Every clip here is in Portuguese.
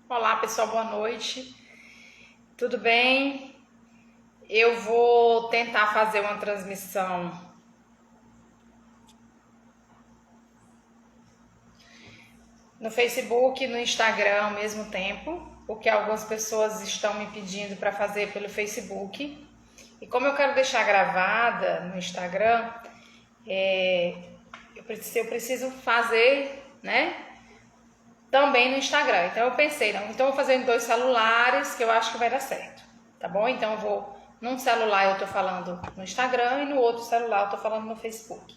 Olá pessoal, boa noite. Tudo bem? Eu vou tentar fazer uma transmissão no Facebook e no Instagram ao mesmo tempo, porque algumas pessoas estão me pedindo para fazer pelo Facebook. E como eu quero deixar gravada no Instagram, eu preciso fazer, né? Também no Instagram. Então eu pensei, não, então eu vou fazer em 2 celulares que eu acho que vai dar certo, tá bom? Então eu vou, num celular eu tô falando no Instagram e no outro celular eu tô falando no Facebook,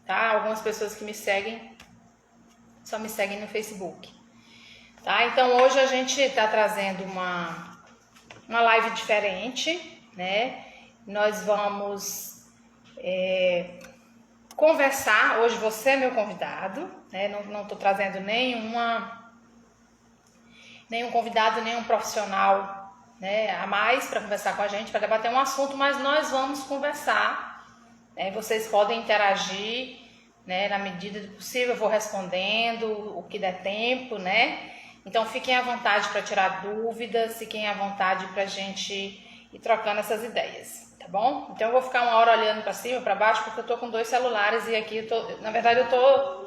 tá? Algumas pessoas que me seguem só me seguem no Facebook, tá? Então hoje a gente tá trazendo uma live diferente, né? Nós vamos conversar, hoje você é meu convidado, né? Não tô trazendo nenhum convidado, nenhum profissional, né, a mais para conversar com a gente, para debater um assunto, mas nós vamos conversar, né? Vocês podem interagir, né, na medida do possível, eu vou respondendo o que der tempo, né? Então fiquem à vontade para tirar dúvidas, fiquem à vontade para a gente ir trocando essas ideias, tá bom? Então eu vou ficar uma hora olhando para cima, para baixo, porque eu tô com 2 celulares e aqui na verdade eu tô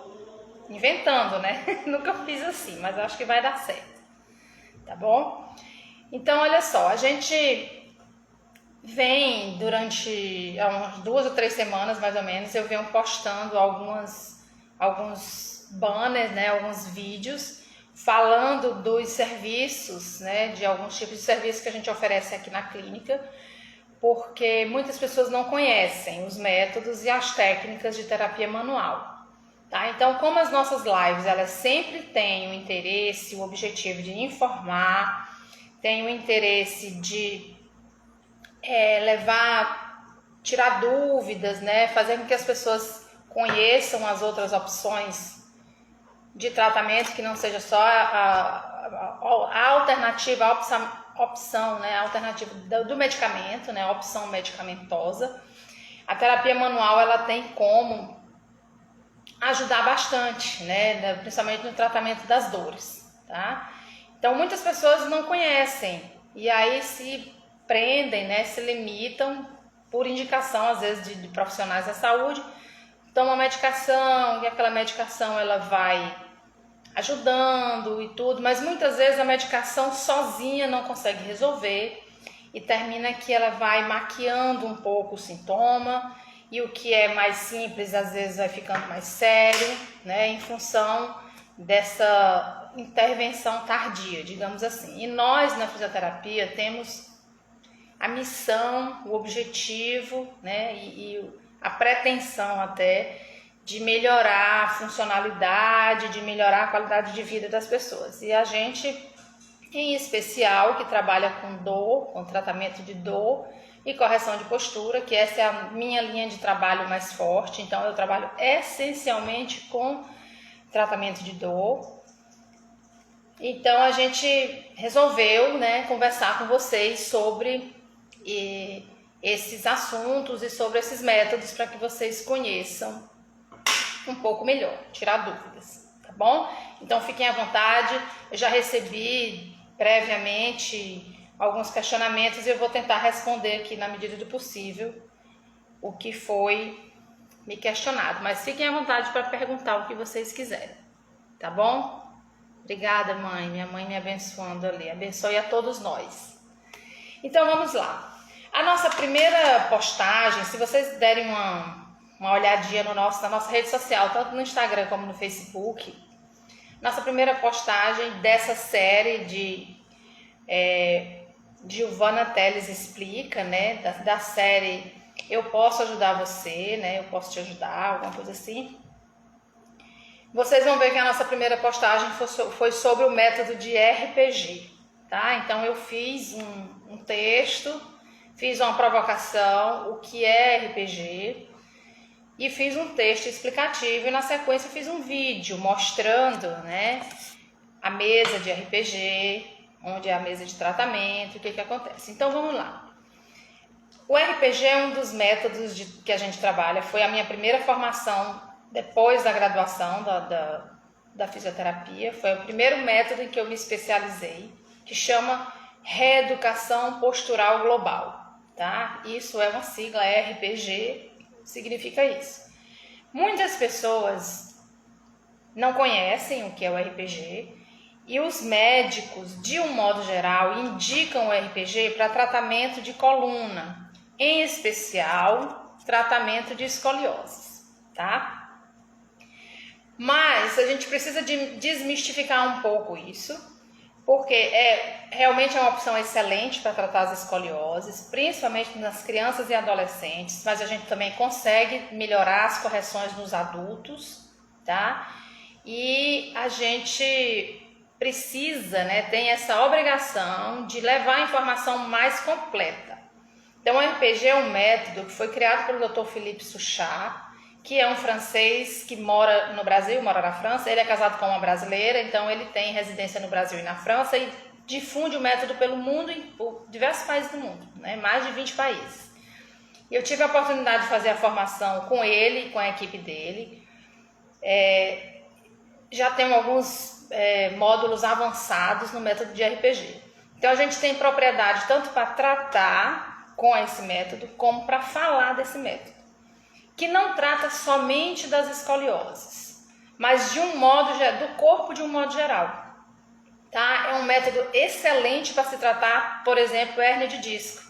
inventando, né? Nunca fiz assim, mas eu acho que vai dar certo. Tá bom? Então, olha só, a gente vem durante umas 2 ou 3 semanas, mais ou menos, eu venho postando alguns banners, né, alguns vídeos falando dos serviços, né, de alguns tipos de serviços que a gente oferece aqui na clínica, porque muitas pessoas não conhecem os métodos e as técnicas de terapia manual. Tá? Então, como as nossas lives, elas sempre têm o interesse, o objetivo de informar, tem o interesse de tirar dúvidas, né? Fazer com que as pessoas conheçam as outras opções de tratamento, que não seja só a alternativa, a opção, né? A alternativa do medicamento, né? A opção medicamentosa. A terapia manual, ela tem como ajudar bastante, né, principalmente no tratamento das dores, tá? Então muitas pessoas não conhecem e aí se prendem, né, se limitam por indicação às vezes de profissionais da saúde, tomam uma medicação e aquela medicação ela vai ajudando e tudo, mas muitas vezes a medicação sozinha não consegue resolver e termina que ela vai maquiando um pouco o sintoma. E o que é mais simples, às vezes vai ficando mais sério, né, em função dessa intervenção tardia, digamos assim. E nós, na fisioterapia, temos a missão, o objetivo, né, e a pretensão até de melhorar a funcionalidade, de melhorar a qualidade de vida das pessoas. E a gente, em especial, que trabalha com dor, com tratamento de dor, e correção de postura, que essa é a minha linha de trabalho mais forte. Então eu trabalho essencialmente com tratamento de dor. Então a gente resolveu, né, conversar com vocês sobre esses assuntos e sobre esses métodos para que vocês conheçam um pouco melhor, tirar dúvidas, tá bom? Então fiquem à vontade, eu já recebi previamente alguns questionamentos e eu vou tentar responder aqui na medida do possível o que foi me questionado, mas fiquem à vontade para perguntar o que vocês quiserem, tá bom? Obrigada, mãe, minha mãe me abençoando ali, abençoe a todos nós. Então vamos lá, a nossa primeira postagem, se vocês derem uma olhadinha na nossa rede social, tanto no Instagram como no Facebook, nossa primeira postagem dessa série de Giovanna Teles Explica, né, da série Eu Posso Ajudar Você, né, eu posso te ajudar, alguma coisa assim. Vocês vão ver que a nossa primeira postagem foi sobre o método de RPG, tá? Então eu fiz um texto, fiz uma provocação, o que é RPG, e fiz um texto explicativo e na sequência fiz um vídeo mostrando, né, a mesa de RPG, onde é a mesa de tratamento, o que acontece. Então vamos lá. O RPG é um dos métodos que a gente trabalha, foi a minha primeira formação depois da graduação da fisioterapia, foi o primeiro método em que eu me especializei, que chama Reeducação Postural Global, tá? Isso é uma sigla, RPG, significa isso. Muitas pessoas não conhecem o que é o RPG e os médicos, de um modo geral, indicam o RPG para tratamento de coluna, em especial tratamento de escoliose, tá? Mas a gente precisa desmistificar um pouco isso, porque realmente é uma opção excelente para tratar as escolioses, principalmente nas crianças e adolescentes, mas a gente também consegue melhorar as correções nos adultos, tá? E a gente precisa, né, tem essa obrigação de levar a informação mais completa. Então, o RPG é um método que foi criado pelo Dr. Philippe Suchard, que é um francês que mora no Brasil, mora na França. Ele é casado com uma brasileira, então ele tem residência no Brasil e na França e difunde o método pelo mundo, por diversos países do mundo, né? Mais de 20 países. E eu tive a oportunidade de fazer a formação com ele e com a equipe dele. Já tenho alguns módulos avançados no método de RPG. Então a gente tem propriedade tanto para tratar com esse método, como para falar desse método, que não trata somente das escolioses, mas do corpo de um modo geral. Tá? É um método excelente para se tratar, por exemplo, hérnia de disco,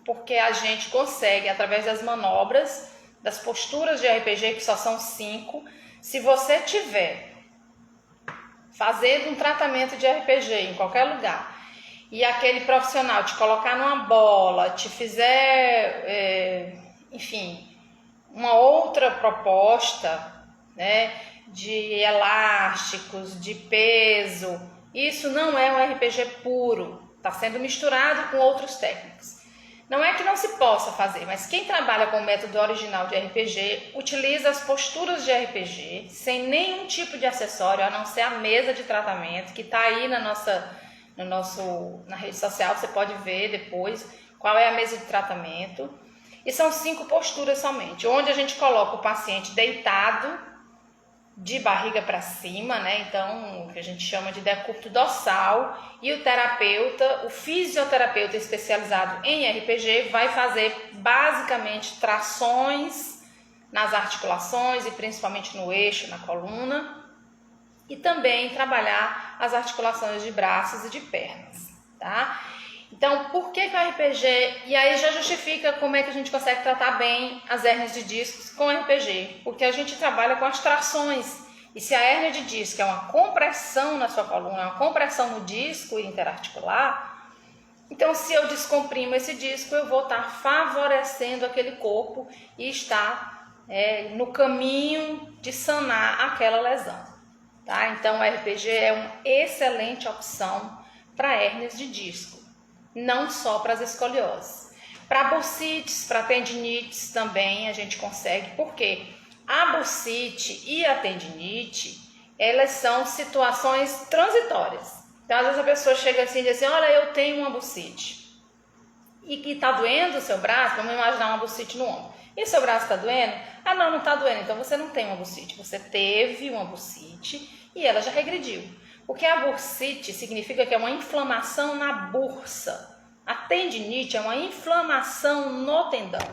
porque a gente consegue, através das manobras, das posturas de RPG, que só são 5, se você tiver fazendo um tratamento de RPG em qualquer lugar, e aquele profissional te colocar numa bola, te fizer, enfim, uma outra proposta, né, de elásticos, de peso, isso não é um RPG puro, está sendo misturado com outros técnicos. Não é que não se possa fazer, mas quem trabalha com o método original de RPG utiliza as posturas de RPG sem nenhum tipo de acessório, a não ser a mesa de tratamento, que está aí na rede social, você pode ver depois qual é a mesa de tratamento. E são 5 posturas somente, onde a gente coloca o paciente deitado, de barriga para cima, né? Então, o que a gente chama de decúbito dorsal, e o terapeuta, o fisioterapeuta especializado em RPG, vai fazer basicamente trações nas articulações e principalmente no eixo, na coluna, e também trabalhar as articulações de braços e de pernas, tá? Então, por que o RPG? E aí já justifica como é que a gente consegue tratar bem as hérnias de discos com RPG, porque a gente trabalha com as trações. E se a hérnia de disco é uma compressão na sua coluna, uma compressão no disco interarticular, então se eu descomprimo esse disco, eu vou estar favorecendo aquele corpo e estar no caminho de sanar aquela lesão. Tá? Então, o RPG é uma excelente opção para hérnias de disco, não só para as escolioses. Para bursites, para tendinites também a gente consegue, porque a bursite e a tendinite, elas são situações transitórias. Então, às vezes a pessoa chega assim e diz assim, olha, eu tenho uma bursite e que está doendo o seu braço, vamos imaginar uma bursite no ombro. E seu braço está doendo? Ah, não está doendo, então você não tem uma bursite, você teve uma bursite e ela já regrediu. Porque a bursite significa que é uma inflamação na bursa. A tendinite é uma inflamação no tendão.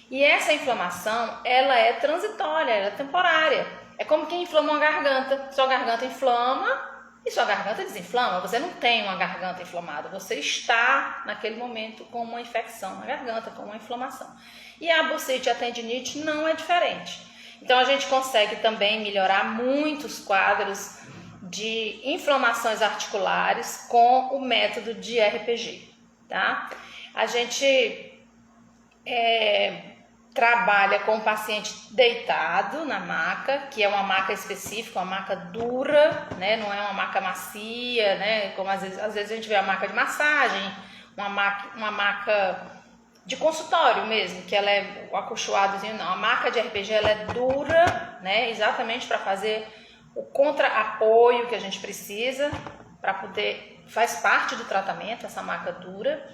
E essa inflamação, ela é transitória, ela é temporária. É como quem inflama uma garganta. Sua garganta inflama e sua garganta desinflama. Você não tem uma garganta inflamada, você está naquele momento com uma infecção na garganta, com uma inflamação. E a bursite e a tendinite não é diferente. Então a gente consegue também melhorar muitos quadros de inflamações articulares com o método de RPG, tá? A gente trabalha com o paciente deitado na maca, que é uma maca específica, uma maca dura, né? Não é uma maca macia, né? Como às vezes a gente vê a maca de massagem, uma maca de consultório mesmo, que ela é o acolchoadozinho, não. A maca de RPG ela é dura, né? Exatamente para fazer o contra-apoio que a gente precisa para poder, faz parte do tratamento, essa maca dura.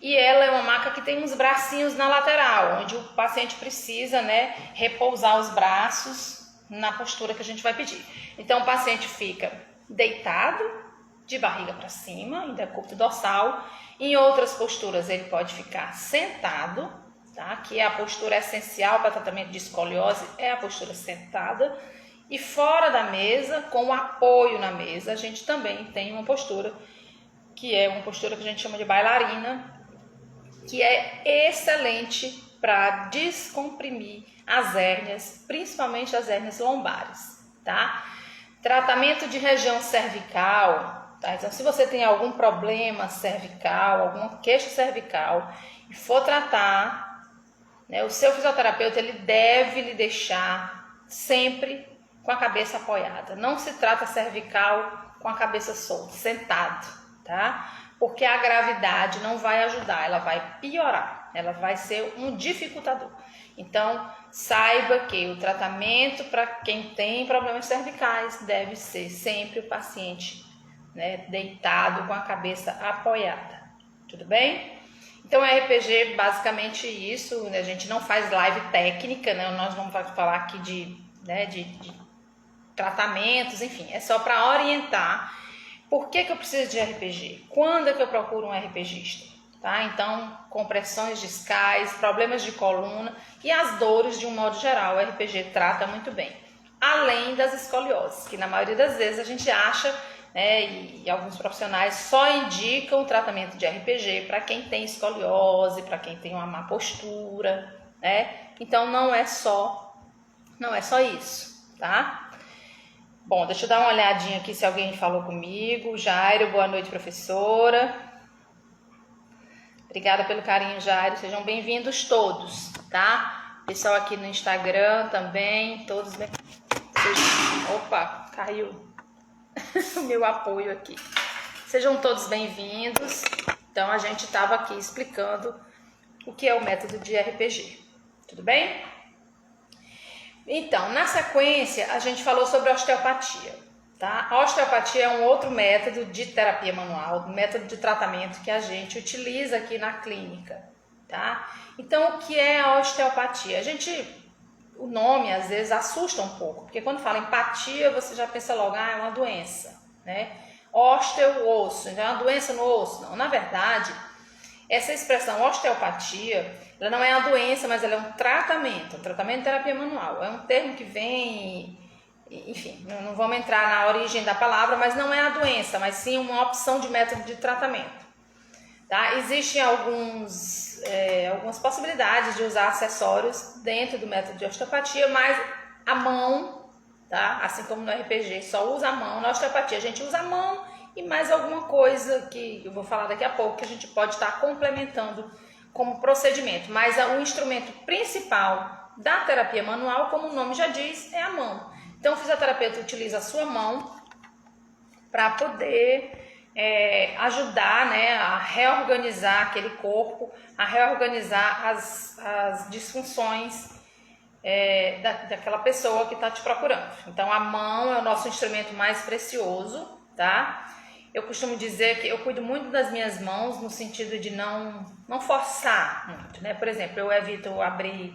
E ela é uma maca que tem uns bracinhos na lateral, onde o paciente precisa, né, repousar os braços na postura que a gente vai pedir. Então, o paciente fica deitado, de barriga para cima, em decúbito dorsal. Em outras posturas, ele pode ficar sentado, tá? Que é a postura essencial para tratamento de escoliose, é a postura sentada. E fora da mesa, com o apoio na mesa, a gente também tem uma postura, que é uma postura que a gente chama de bailarina, que é excelente para descomprimir as hérnias, principalmente as hérnias lombares, tá? Tratamento de região cervical, tá? Então, se você tem algum problema cervical, alguma queixa cervical, e for tratar, né, o seu fisioterapeuta, ele deve lhe deixar sempre com a cabeça apoiada. Não se trata cervical com a cabeça solta, sentado, tá? Porque a gravidade não vai ajudar, ela vai piorar, ela vai ser um dificultador. Então, saiba que o tratamento para quem tem problemas cervicais deve ser sempre o paciente, né, deitado com a cabeça apoiada. Tudo bem? Então, RPG, basicamente isso, né? A gente não faz live técnica, né? Nós vamos falar aqui de tratamentos, enfim, é só para orientar. Por que eu preciso de RPG? Quando é que eu procuro um RPGista? Tá? Então, compressões discais, problemas de coluna e as dores de um modo geral, o RPG trata muito bem. Além das escolioses, que na maioria das vezes a gente acha, né, e alguns profissionais só indicam o tratamento de RPG para quem tem escoliose, para quem tem uma má postura, né? Então não é só isso, tá? Bom, deixa eu dar uma olhadinha aqui se alguém falou comigo. Jairo, boa noite, professora. Obrigada pelo carinho, Jairo. Sejam bem-vindos todos, tá? Pessoal aqui no Instagram também, todos bem. Opa, caiu o meu apoio aqui. Sejam todos bem-vindos. Então, a gente estava aqui explicando o que é o método de RPG. Tudo bem? Então, na sequência, a gente falou sobre osteopatia, tá? A osteopatia é um outro método de terapia manual, um método de tratamento que a gente utiliza aqui na clínica, tá? Então, o que é a osteopatia? O nome às vezes assusta um pouco, porque quando fala empatia, você já pensa logo, é uma doença, né? Osteo, osso, então é uma doença no osso. Não, na verdade, essa expressão osteopatia, ela não é uma doença, mas ela é um tratamento de terapia manual. É um termo que vem, enfim, não vamos entrar na origem da palavra, mas não é a doença, mas sim uma opção de método de tratamento. Tá? Existem algumas possibilidades de usar acessórios dentro do método de osteopatia, mas a mão, tá? Assim como no RPG, só usa a mão. Na osteopatia a gente usa a mão e mais alguma coisa que eu vou falar daqui a pouco, que a gente pode estar complementando como procedimento. Mas o instrumento principal da terapia manual, como o nome já diz, é a mão. Então o fisioterapeuta utiliza a sua mão para poder ajudar, né, a reorganizar aquele corpo, a reorganizar as disfunções daquela pessoa que está te procurando. Então a mão é o nosso instrumento mais precioso, tá? Eu costumo dizer que eu cuido muito das minhas mãos no sentido de não forçar muito, né? Por exemplo, eu evito abrir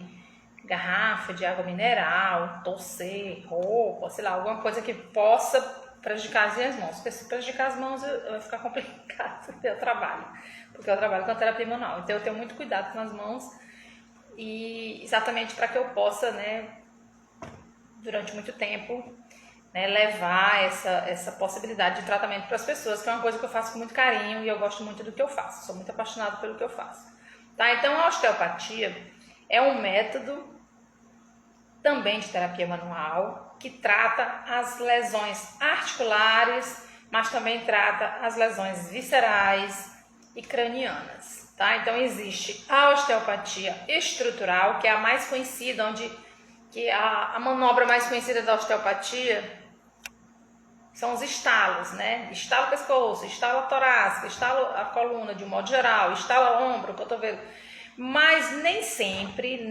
garrafa de água mineral, torcer roupa, sei lá, alguma coisa que possa prejudicar as minhas mãos. Porque se prejudicar as mãos vai ficar complicado o meu trabalho, porque eu trabalho com a terapia manual. Então eu tenho muito cuidado com as mãos, e exatamente para que eu possa, né, durante muito tempo, né, levar essa possibilidade de tratamento para as pessoas, que é uma coisa que eu faço com muito carinho e eu gosto muito do que eu faço, sou muito apaixonada pelo que eu faço. Tá? Então a osteopatia é um método também de terapia manual que trata as lesões articulares, mas também trata as lesões viscerais e cranianas. Tá? Então existe a osteopatia estrutural, que é a mais conhecida, que a manobra mais conhecida da osteopatia são os estalos, né? Estala o pescoço, estala a torácica, estala a coluna de um modo geral, estala o ombro, o cotovelo. Mas nem sempre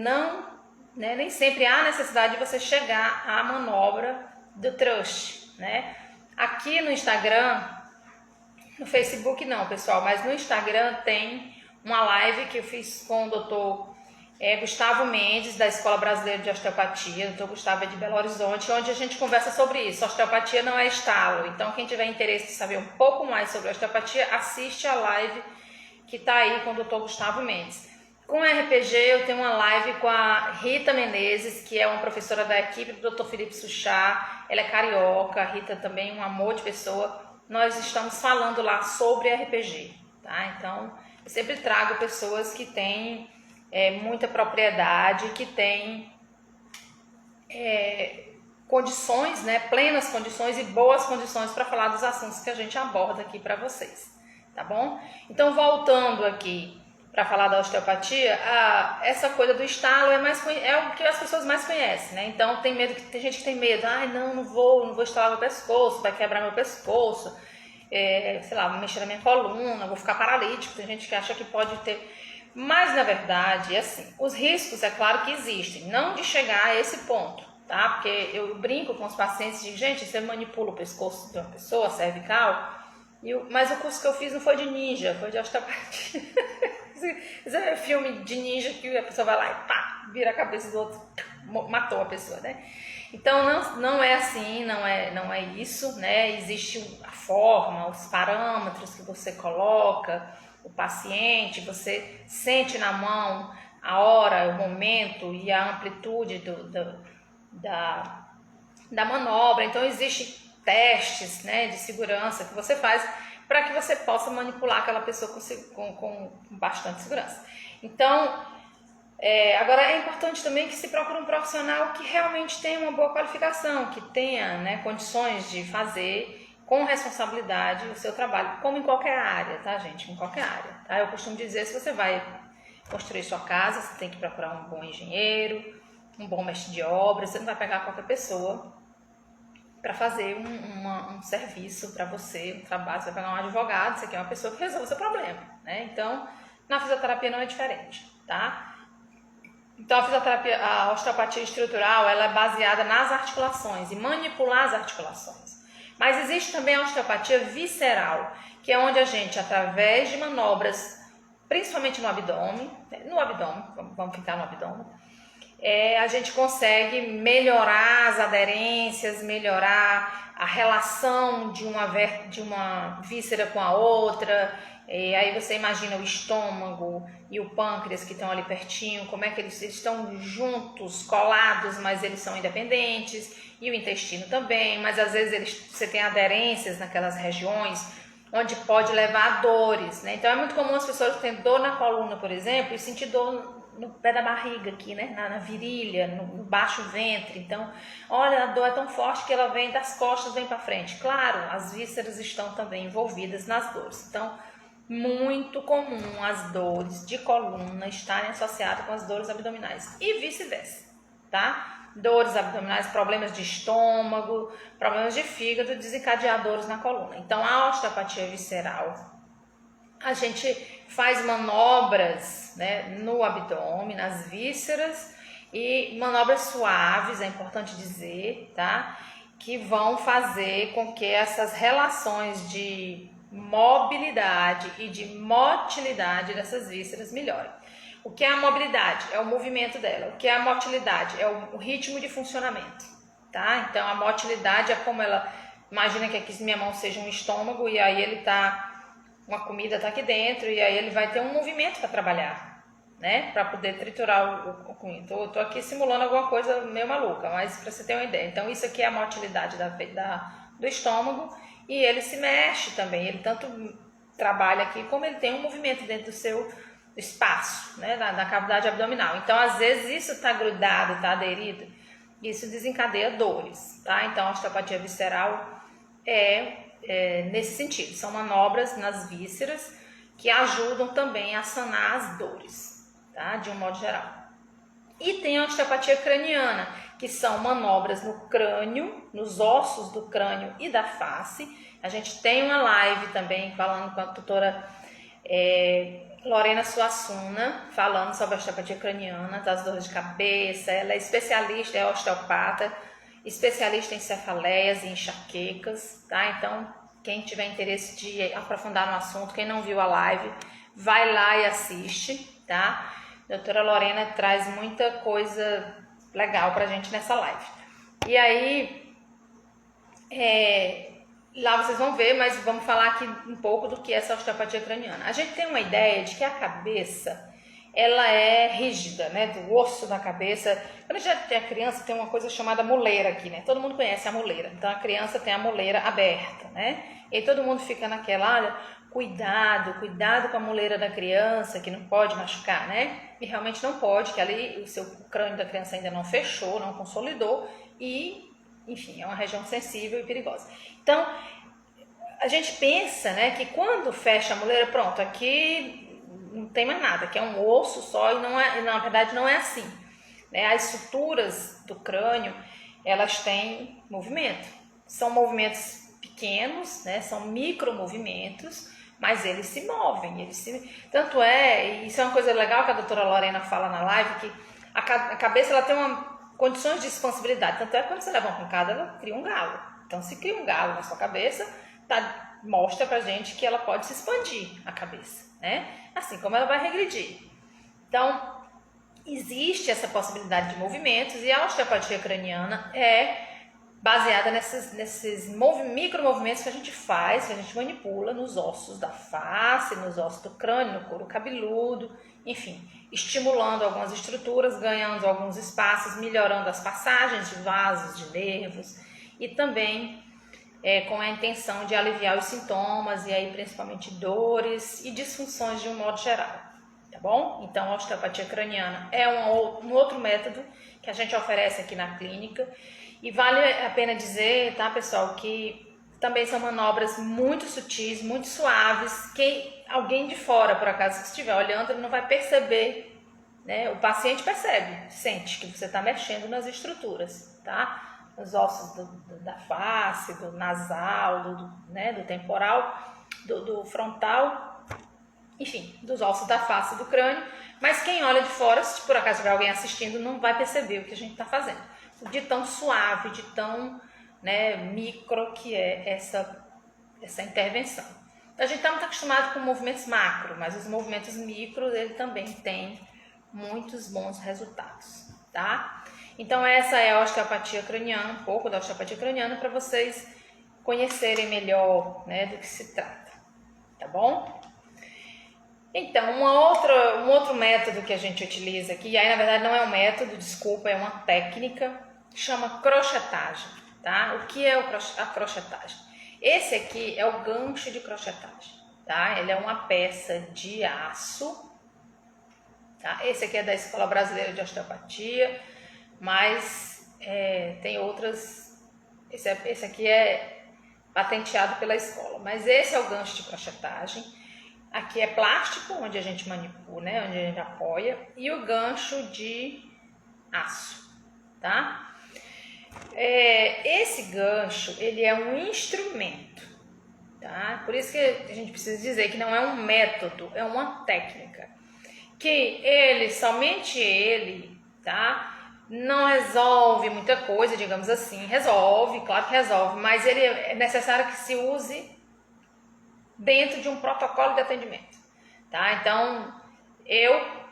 há necessidade de você chegar à manobra do thrust, né? Aqui no Instagram, no Facebook não, pessoal, mas no Instagram tem uma live que eu fiz com o Dr. Gustavo Mendes, da Escola Brasileira de Osteopatia, doutor Gustavo é de Belo Horizonte, onde a gente conversa sobre isso. Osteopatia não é estalo. Então, quem tiver interesse em saber um pouco mais sobre osteopatia, assiste a live que está aí com o doutor Gustavo Mendes. Com RPG, eu tenho uma live com a Rita Menezes, que é uma professora da equipe do Dr. Felipe Suchá. Ela é carioca, a Rita também um amor de pessoa. Nós estamos falando lá sobre RPG, tá? Então, eu sempre trago pessoas que têm muita propriedade, que têm condições, né, plenas condições e boas condições para falar dos assuntos que a gente aborda aqui para vocês, tá bom? Então, voltando aqui para falar da osteopatia, essa coisa do estalo é o que as pessoas mais conhecem, né? Então, tem gente que tem medo, não vou estalar meu pescoço, vai quebrar meu pescoço, sei lá, vou mexer na minha coluna, vou ficar paralítico. Tem gente que acha que pode ter. Mas, na verdade, assim, os riscos, é claro que existem, não de chegar a esse ponto, tá? Porque eu brinco com os pacientes de, gente, você manipula o pescoço de uma pessoa, cervical, mas o curso que eu fiz não foi de ninja, foi de osteopatia. Esse é filme de ninja que a pessoa vai lá e pá, vira a cabeça do outro, matou a pessoa, né? Então, não é assim, não é isso, né? Existe a forma, os parâmetros que você coloca, o paciente, você sente na mão a hora, o momento e a amplitude da manobra. Então, existem testes, né, de segurança que você faz para que você possa manipular aquela pessoa com bastante segurança. Então, agora é importante também que se procure um profissional que realmente tenha uma boa qualificação, que tenha, né, condições de fazer com responsabilidade o seu trabalho, como em qualquer área, tá, gente? Em qualquer área, tá? Eu costumo dizer, se você vai construir sua casa, você tem que procurar um bom engenheiro, um bom mestre de obra, você não vai pegar qualquer pessoa para fazer um serviço para você, um trabalho, você vai pegar um advogado, você quer uma pessoa que resolva o seu problema, né? Então, na fisioterapia não é diferente, tá? Então, a osteopatia estrutural, ela é baseada nas articulações e manipular as articulações. Mas existe também a osteopatia visceral, que é onde a gente, através de manobras, principalmente no abdômen, vamos ficar no abdômen, a gente consegue melhorar as aderências, melhorar a relação de uma víscera com a outra. Aí você imagina o estômago e o pâncreas que estão ali pertinho, como é que eles estão juntos, colados, mas eles são independentes, e o intestino também, mas às vezes você tem aderências naquelas regiões onde pode levar a dores, né? Então é muito comum as pessoas que têm dor na coluna, por exemplo, e sentir dor no pé da barriga aqui, né? Na virilha, no baixo ventre. Então, olha, a dor é tão forte que ela vem das costas, vem para frente. Claro, as vísceras estão também envolvidas nas dores. Então, muito comum as dores de coluna estarem associadas com as dores abdominais e vice-versa, tá? Dores abdominais, problemas de estômago, problemas de fígado, desencadeadores na coluna. Então, a osteopatia visceral, a gente faz manobras, né, no abdômen, nas vísceras, e manobras suaves, é importante dizer, tá? Que vão fazer com que essas relações de mobilidade e de motilidade dessas vísceras melhorem. O que é a mobilidade? É o movimento dela. O que é a motilidade? É o ritmo de funcionamento, tá? Então, a motilidade é como ela... Imagina que aqui minha mão seja um estômago e aí ele tá... Uma comida tá aqui dentro e aí ele vai ter um movimento para trabalhar, né? Para poder triturar o cunho. Tô aqui simulando alguma coisa meio maluca, mas para você ter uma ideia. Então, isso aqui é a motilidade do estômago e ele se mexe também. Ele tanto trabalha aqui como ele tem um movimento dentro do seu espaço, né, da cavidade abdominal. Então, às vezes, isso está grudado, está aderido, isso desencadeia dores, tá? Então, a osteopatia visceral nesse sentido. São manobras nas vísceras que ajudam também a sanar as dores, tá? De um modo geral. E tem a osteopatia craniana, que são manobras no crânio, nos ossos do crânio e da face. A gente tem uma live também falando com a doutora Lorena Suassuna, falando sobre a osteopatia craniana, das dores de cabeça. Ela é especialista, é osteopata, especialista em cefaleias e enxaquecas, tá? Então, quem tiver interesse de aprofundar no assunto, quem não viu a live, vai lá e assiste, tá? A doutora Lorena traz muita coisa legal pra gente nessa live. E aí, lá vocês vão ver, mas vamos falar aqui um pouco do que é essa osteopatia craniana. A gente tem uma ideia de que a cabeça, ela é rígida, né? Do osso da cabeça. Quando a gente é criança, tem uma coisa chamada moleira aqui, né? Todo mundo conhece a moleira. Então, a criança tem a moleira aberta, né? E aí todo mundo fica naquela, olha, cuidado com a moleira da criança, que não pode machucar, né? E realmente não pode, que ali o crânio da criança ainda não fechou, não consolidou e, enfim, é uma região sensível e perigosa. Então, a gente pensa, né, que quando fecha a moleira, pronto, aqui não tem mais nada, que é um osso só, e na verdade não é assim, né? As estruturas do crânio, elas têm movimento, são movimentos pequenos, né? São micromovimentos, mas eles se movem, tanto e isso é uma coisa legal que a doutora Lorena fala na live, que a cabeça ela tem condições de expansibilidade, tanto é que quando você leva uma pancada, ela cria um galo. Então, se cria um galo na sua cabeça, mostra pra gente que ela pode se expandir, a cabeça, né? Assim como ela vai regredir. Então, existe essa possibilidade de movimentos e a osteopatia craniana é baseada nesses micromovimentos que a gente faz, que a gente manipula nos ossos da face, nos ossos do crânio, no couro cabeludo, enfim, estimulando algumas estruturas, ganhando alguns espaços, melhorando as passagens de vasos, de nervos e também com a intenção de aliviar os sintomas e aí principalmente dores e disfunções de um modo geral, tá bom? Então a osteopatia craniana é um outro método que a gente oferece aqui na clínica e vale a pena dizer, tá, pessoal, que também são manobras muito sutis, muito suaves, que alguém de fora, por acaso, que estiver olhando, ele não vai perceber, né? O paciente percebe, sente que você está mexendo nas estruturas, tá? Os ossos da face, do nasal, do temporal, do frontal, enfim, dos ossos da face do crânio. Mas quem olha de fora, se por acaso tiver alguém assistindo, não vai perceber o que a gente está fazendo. De tão suave, de tão micro que é essa intervenção. Então, a gente está muito acostumado com movimentos macro, mas os movimentos micro, ele também tem muitos bons resultados, tá? Então, essa é a osteopatia craniana, um pouco da osteopatia craniana, para vocês conhecerem melhor, né, do que se trata, tá bom? Então, um outro método que a gente utiliza aqui, e aí na verdade não é um método, desculpa, é uma técnica, chama crochetagem, tá? O que é a crochetagem? Esse aqui é o gancho de crochetagem, tá? Ele é uma peça de aço, tá? Esse aqui é da Escola Brasileira de Osteopatia, mas tem outras. Esse aqui é patenteado pela escola, mas esse é o gancho de crochetagem. Aqui é plástico, onde a gente manipula, né, onde a gente apoia, e o gancho de aço, tá? Esse gancho, ele é um instrumento, tá? Por isso que a gente precisa dizer que não é um método, é uma técnica. Que somente ele, tá? Não resolve muita coisa, digamos assim. Resolve, claro que resolve, mas ele é necessário que se use dentro de um protocolo de atendimento, tá? Então, eu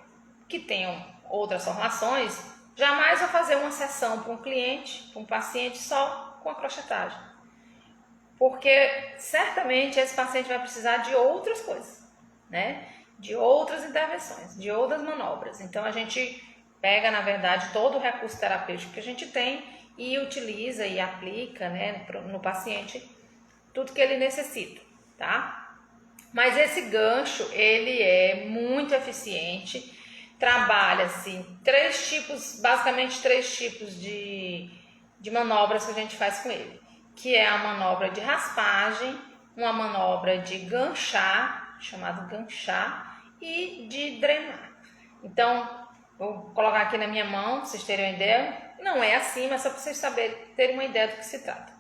que tenho outras formações, jamais vou fazer uma sessão para um cliente, para um paciente só com a crochetagem, porque certamente esse paciente vai precisar de outras coisas, né? De outras intervenções, de outras manobras. Então, a gente pega, na verdade, todo o recurso terapêutico que a gente tem e utiliza e aplica, né, no paciente tudo que ele necessita, tá? Mas esse gancho, ele é muito eficiente, trabalha-se basicamente três tipos de manobras que a gente faz com ele, que é a manobra de raspagem, uma manobra de ganchar, chamado ganchar, e de drenar. Então, vou colocar aqui na minha mão, para vocês terem uma ideia. Não é assim, mas só para vocês terem uma ideia do que se trata.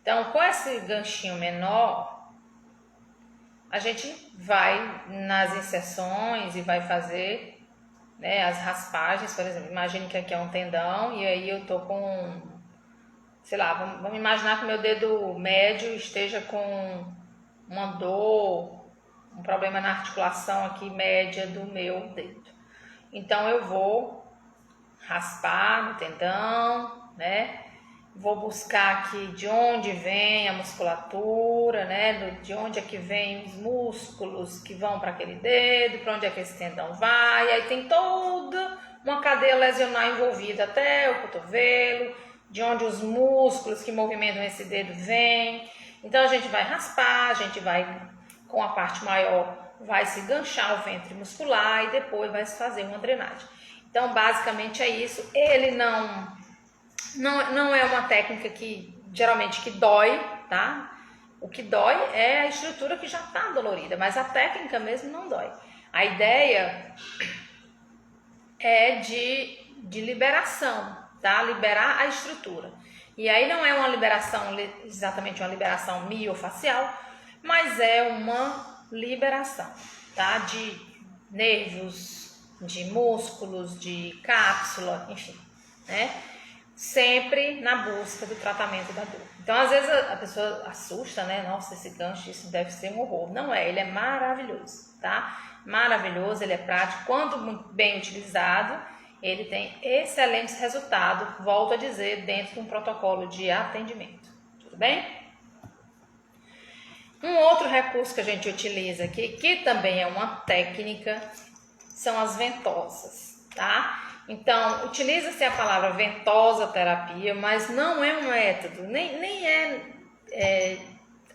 Então, com esse ganchinho menor, a gente vai nas inserções e vai fazer, né, as raspagens, por exemplo. Imagine que aqui é um tendão e aí eu tô com, sei lá, vamos imaginar que o meu dedo médio esteja com uma dor, um problema na articulação aqui média do meu dedo. Então eu vou raspar no tendão, né? Vou buscar aqui de onde vem a musculatura, né? De onde é que vem os músculos que vão para aquele dedo, para onde é que esse tendão vai. Aí tem toda uma cadeia lesional envolvida até o cotovelo, de onde os músculos que movimentam esse dedo vêm. Então a gente vai raspar, a gente vai com a parte maior, vai se ganchar o ventre muscular e depois vai se fazer uma drenagem. Então basicamente é isso. Ele não é uma técnica que geralmente que dói, tá? O que dói é a estrutura que já está dolorida, mas a técnica mesmo não dói. A ideia é de liberação, tá? Liberar a estrutura. E aí não é uma liberação, exatamente uma liberação miofacial, mas é uma liberação, tá? De nervos, de músculos, de cápsula, enfim, né? Sempre na busca do tratamento da dor. Então, às vezes a pessoa assusta, né? Nossa, esse gancho, isso deve ser um horror. Não é, ele é maravilhoso, tá? Maravilhoso, ele é prático. Quando bem utilizado, ele tem excelentes resultados, volto a dizer, dentro de um protocolo de atendimento. Tudo bem? Um outro recurso que a gente utiliza aqui, que também é uma técnica, são as ventosas, tá? Então, utiliza-se a palavra ventosa terapia, mas não é um método, nem é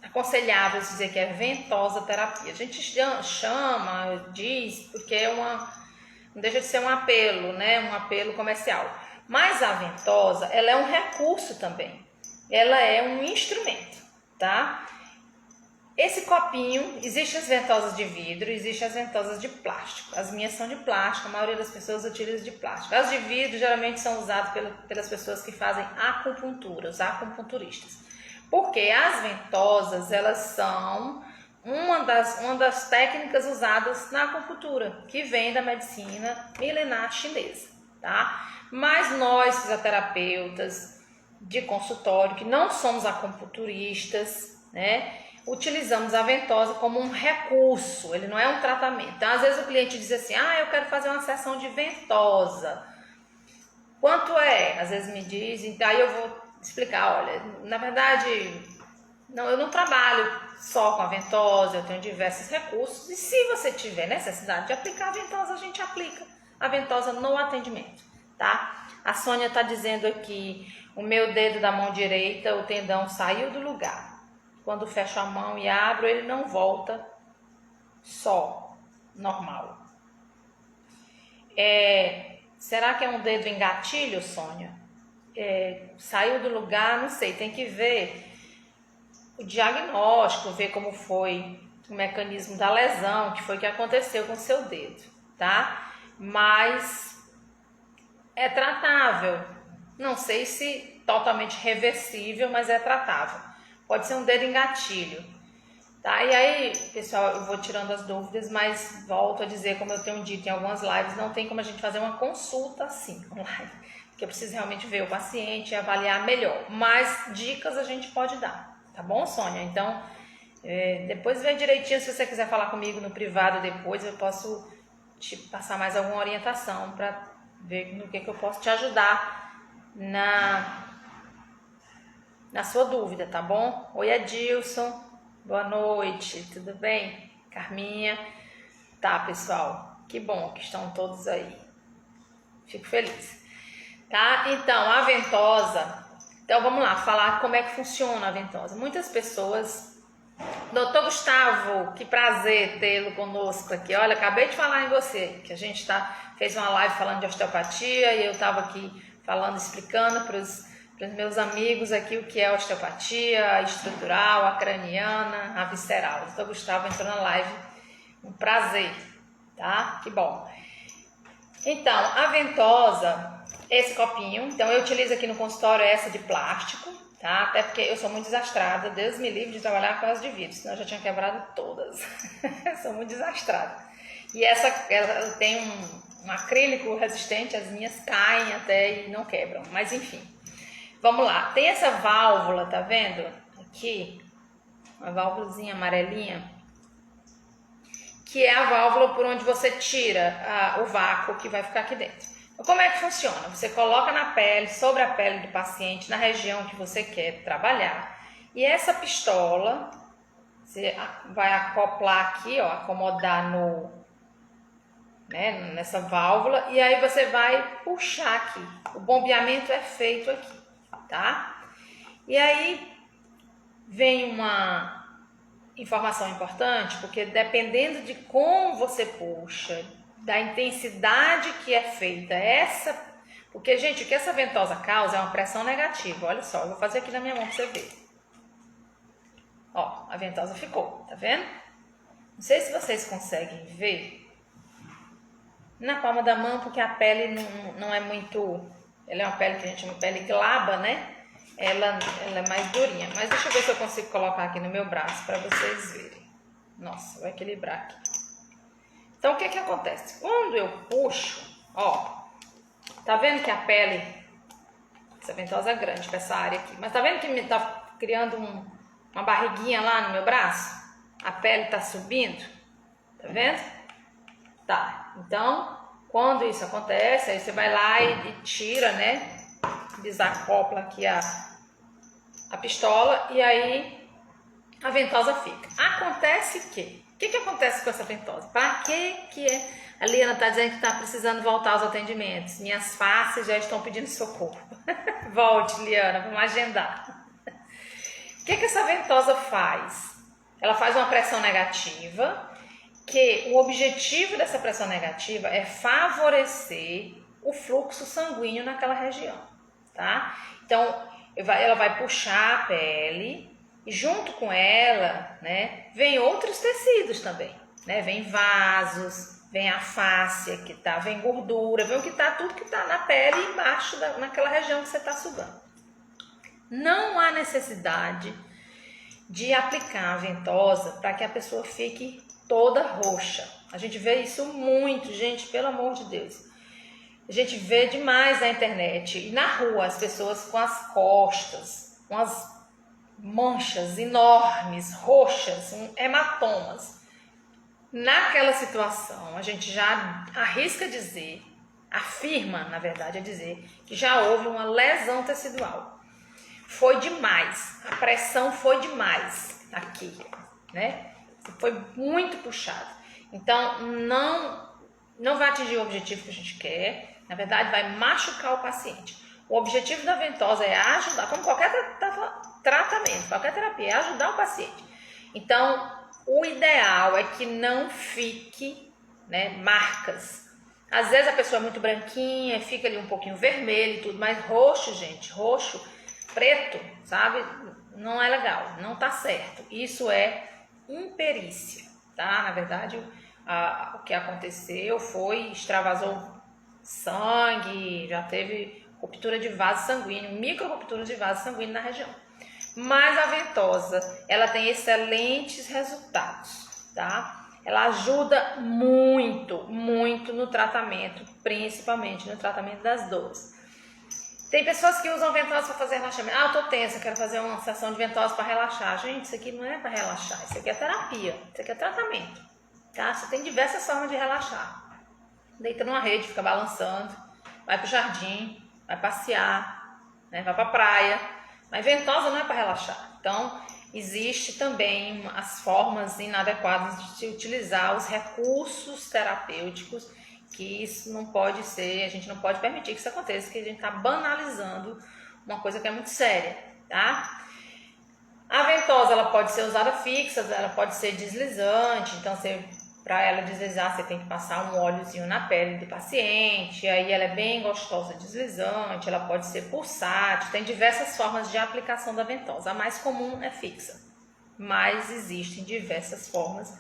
aconselhável dizer que é ventosa terapia. A gente chama, diz, porque não deixa de ser um apelo, né? Um apelo comercial. Mas a ventosa, ela é um recurso também. Ela é um instrumento, tá? Esse copinho, existem as ventosas de vidro, existem as ventosas de plástico. As minhas são de plástico, a maioria das pessoas utiliza de plástico. As de vidro geralmente são usadas pelas pessoas que fazem acupuntura, os acupunturistas. Porque as ventosas, elas são uma das técnicas usadas na acupuntura, que vem da medicina milenar chinesa, tá? Mas nós, fisioterapeutas de consultório, que não somos acupunturistas, né? Utilizamos a ventosa como um recurso, ele não é um tratamento. Então, às vezes o cliente diz assim, eu quero fazer uma sessão de ventosa. Quanto é? Às vezes me diz, então aí eu vou explicar, olha, na verdade, eu não trabalho só com a ventosa, eu tenho diversos recursos, e se você tiver necessidade de aplicar a ventosa, a gente aplica a ventosa no atendimento, tá? A Sônia está dizendo aqui, o meu dedo da mão direita, o tendão saiu do lugar. Quando fecho a mão e abro, ele não volta só, normal. Será que é um dedo em gatilho, Sônia? Saiu do lugar, não sei, tem que ver o diagnóstico, ver como foi o mecanismo da lesão, o que foi que aconteceu com o seu dedo, tá? Mas é tratável, não sei se totalmente reversível, mas é tratável. Pode ser um dedo em gatilho, tá? E aí, pessoal, eu vou tirando as dúvidas, mas volto a dizer, como eu tenho dito em algumas lives, não tem como a gente fazer uma consulta assim, online, porque eu preciso realmente ver o paciente e avaliar melhor. Mas dicas a gente pode dar, tá bom, Sônia? Então, depois vê direitinho, se você quiser falar comigo no privado depois, eu posso te passar mais alguma orientação para ver no que eu posso te ajudar na sua dúvida, tá bom? Oi, Adilson, boa noite, tudo bem? Carminha, tá, pessoal, que bom que estão todos aí, fico feliz, tá? Então, a ventosa, então vamos lá, falar como é que funciona a ventosa. Muitas pessoas, doutor Gustavo, que prazer tê-lo conosco aqui, olha, acabei de falar em você, que a gente fez uma live falando de osteopatia e eu estava aqui falando, explicando para os meus amigos aqui o que é a osteopatia, a estrutural, a craniana, a visceral. O doutor Gustavo entrou na live, um prazer, tá? Que bom. Então, a ventosa, esse copinho, então eu utilizo aqui no consultório essa de plástico, tá? Até porque eu sou muito desastrada, Deus me livre de trabalhar com as de vidro, senão eu já tinha quebrado todas. Sou muito desastrada. E ela tem um acrílico resistente, as minhas caem até e não quebram, mas enfim. Vamos lá, tem essa válvula, tá vendo? Aqui, uma válvulazinha amarelinha, que é a válvula por onde você tira o vácuo que vai ficar aqui dentro. Então, como é que funciona? Você coloca na pele, sobre a pele do paciente, na região que você quer trabalhar, e essa pistola, você vai acoplar aqui, ó, acomodar nessa válvula, e aí você vai puxar aqui. O bombeamento é feito aqui, tá? E aí vem uma informação importante, porque dependendo de como você puxa, da intensidade que é feita porque, gente, o que essa ventosa causa é uma pressão negativa. Olha só, eu vou fazer aqui na minha mão pra você ver. Ó, a ventosa ficou, tá vendo? Não sei se vocês conseguem ver na palma da mão, porque a pele não é muito... Ela é uma pele que a gente chama de pele glaba, né? Ela é mais durinha. Mas deixa eu ver se eu consigo colocar aqui no meu braço para vocês verem. Nossa, vai equilibrar aqui. Então, o que acontece? Quando eu puxo, ó, tá vendo que a pele... Essa ventosa é grande para essa área aqui. Mas tá vendo que me tá criando uma barriguinha lá no meu braço? A pele tá subindo? Tá vendo? Tá. Então, quando isso acontece, aí você vai lá e tira, né? Desacopla aqui a pistola e aí a ventosa fica. Acontece que... O que acontece com essa ventosa? Para que é? A Liana está dizendo que está precisando voltar aos atendimentos. Minhas faces já estão pedindo socorro. Volte, Liana, vamos agendar. O que essa ventosa faz? Ela faz uma pressão negativa, que o objetivo dessa pressão negativa é favorecer o fluxo sanguíneo naquela região, tá? Então, ela vai puxar a pele e junto com ela, né, vem outros tecidos também, né? Vem vasos, vem a fáscia que tá, vem gordura, vem tudo que tá na pele embaixo naquela região que você tá sugando. Não há necessidade de aplicar a ventosa para que a pessoa fique toda roxa. A gente vê isso muito, gente, pelo amor de Deus. A gente vê demais na internet e na rua as pessoas com as costas, com as manchas enormes, roxas, hematomas. Naquela situação, a gente já arrisca dizer, afirma, na verdade, a dizer que já houve uma lesão tecidual. Foi demais, a pressão foi demais aqui, né? Foi muito puxado. Então, não vai atingir o objetivo que a gente quer. Na verdade, vai machucar o paciente. O objetivo da ventosa é ajudar, como qualquer tratamento, qualquer terapia, é ajudar o paciente. Então, o ideal é que não fique, né, marcas. Às vezes a pessoa é muito branquinha, fica ali um pouquinho vermelho e tudo, mas roxo, gente, roxo, preto, sabe? Não é legal, não tá certo. Isso é imperícia, tá? Na verdade, o que aconteceu foi extravasou sangue, já teve ruptura de vaso sanguíneo, micro ruptura de vaso sanguíneo na região. Mas a ventosa, ela tem excelentes resultados, tá? Ela ajuda muito, muito no tratamento, principalmente no tratamento das dores. Tem pessoas que usam ventosa para fazer relaxamento. Ah, eu tô tensa, quero fazer uma sessão de ventosa para relaxar. Gente, isso aqui não é para relaxar, isso aqui é terapia, isso aqui é tratamento, tá? Você tem diversas formas de relaxar. Deita numa rede, fica balançando, vai pro jardim, vai passear, né? Vai pra praia. Mas ventosa não é para relaxar. Então, existe também as formas inadequadas de se utilizar os recursos terapêuticos, que isso não pode ser, a gente não pode permitir que isso aconteça, que a gente está banalizando uma coisa que é muito séria, tá? A ventosa, ela pode ser usada fixa, ela pode ser deslizante, então para ela deslizar você tem que passar um óleozinho na pele do paciente, aí ela é bem gostosa deslizante, ela pode ser pulsátil, tem diversas formas de aplicação da ventosa, a mais comum é fixa, mas existem diversas formas,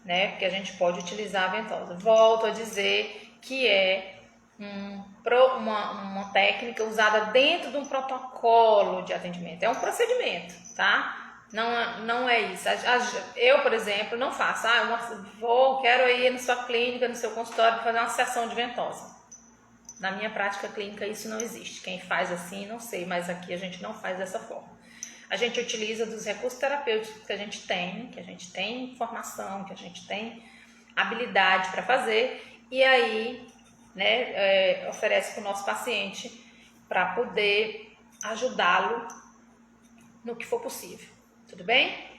né, que a gente pode utilizar a ventosa. Volto a dizer que é uma técnica usada dentro de um protocolo de atendimento, é um procedimento, tá? Não é isso. Eu, por exemplo, não faço. Quero ir na sua clínica, no seu consultório, para fazer uma sessão de ventosa. Na minha prática clínica isso não existe. Quem faz assim, não sei, mas aqui a gente não faz dessa forma. A gente utiliza dos recursos terapêuticos que a gente tem informação, que a gente tem habilidade para fazer, e aí, né, oferece para o nosso paciente para poder ajudá-lo no que for possível. Tudo bem?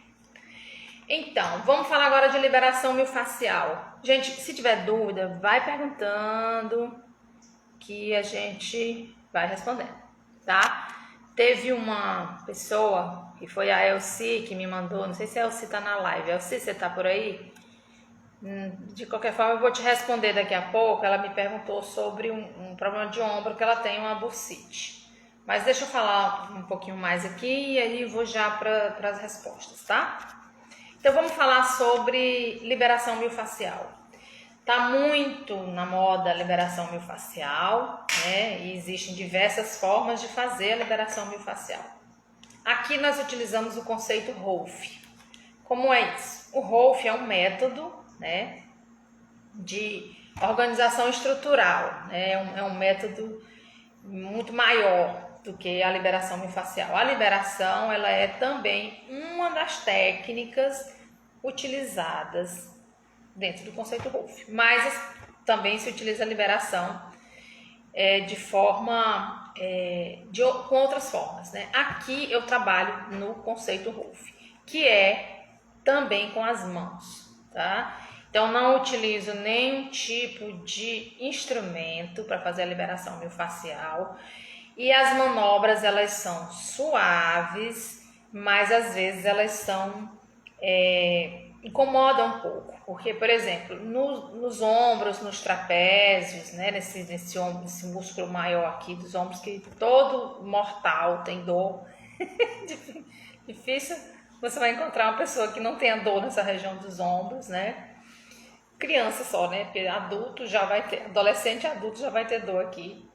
Então, vamos falar agora de liberação miofascial. Gente, se tiver dúvida, vai perguntando que a gente vai respondendo, tá? Teve uma pessoa, que foi a Elci, que me mandou, não sei se a Elci tá na live. Elci, você tá por aí? De qualquer forma, eu vou te responder daqui a pouco. Ela me perguntou sobre um problema de ombro, que ela tem uma bursite. Mas deixa eu falar um pouquinho mais aqui e aí vou já para as respostas, tá? Então vamos falar sobre liberação miofascial. Tá muito na moda a liberação miofascial, né? E existem diversas formas de fazer a liberação miofascial. Aqui nós utilizamos o conceito Rolf. Como é isso? O Rolf é um método, né, de organização estrutural, né? É um método muito maior do que a liberação miofascial. A liberação, ela é também uma das técnicas utilizadas dentro do conceito Rolf, mas também se utiliza a liberação de forma, com outras formas, né? Aqui eu trabalho no conceito Rolf, que é também com as mãos, tá? Então não utilizo nenhum tipo de instrumento para fazer a liberação miofascial. E as manobras, elas são suaves, mas às vezes elas são incomodam um pouco, porque, por exemplo, nos ombros, nos trapézios, né, nesse músculo maior aqui dos ombros, que todo mortal tem dor, difícil você vai encontrar uma pessoa que não tenha dor nessa região dos ombros, né? Criança só, né? Porque adulto já vai ter, adolescente e adulto já vai ter dor aqui.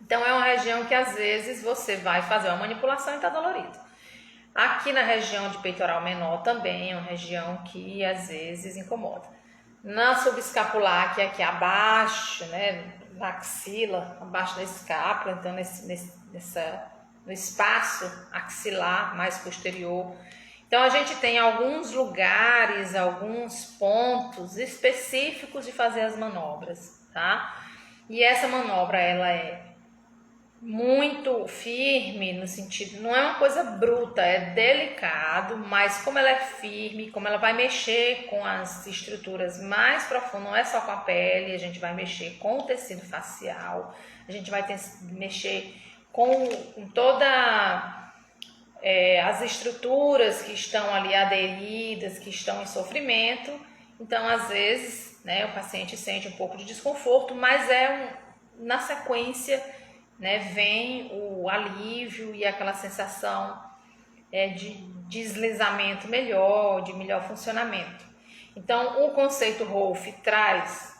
Então é uma região que às vezes você vai fazer uma manipulação e está dolorido. Aqui na região de peitoral menor também é uma região que às vezes incomoda. Na subescapular, que é aqui abaixo, né, na axila, abaixo da escápula, então no espaço axilar mais posterior. Então a gente tem alguns lugares, alguns pontos específicos de fazer as manobras, tá? E essa manobra, ela é muito firme no sentido, não é uma coisa bruta, é delicado, mas como ela é firme, como ela vai mexer com as estruturas mais profundas, não é só com a pele, a gente vai mexer com o tecido facial, a gente vai mexer com toda as estruturas que estão ali aderidas, que estão em sofrimento. Então às vezes, né, o paciente sente um pouco de desconforto, mas na sequência, né, vem o alívio e aquela sensação de deslizamento melhor, de melhor funcionamento. Então, o conceito Rolf traz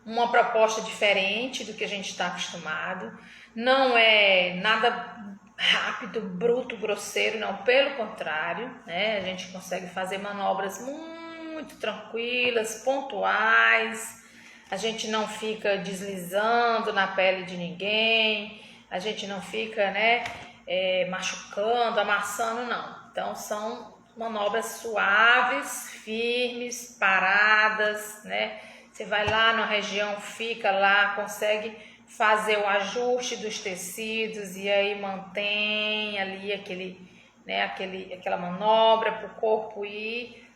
uma proposta diferente do que a gente está acostumado. Não é nada rápido, bruto, grosseiro, não, pelo contrário, né? A gente consegue fazer manobras muito tranquilas, pontuais. A gente não fica deslizando na pele de ninguém, a gente não fica, né, machucando, amassando, não. Então são manobras suaves, firmes, paradas, né? Você vai lá na região, fica lá, consegue fazer o ajuste dos tecidos e aí mantém ali aquela manobra para o corpo ir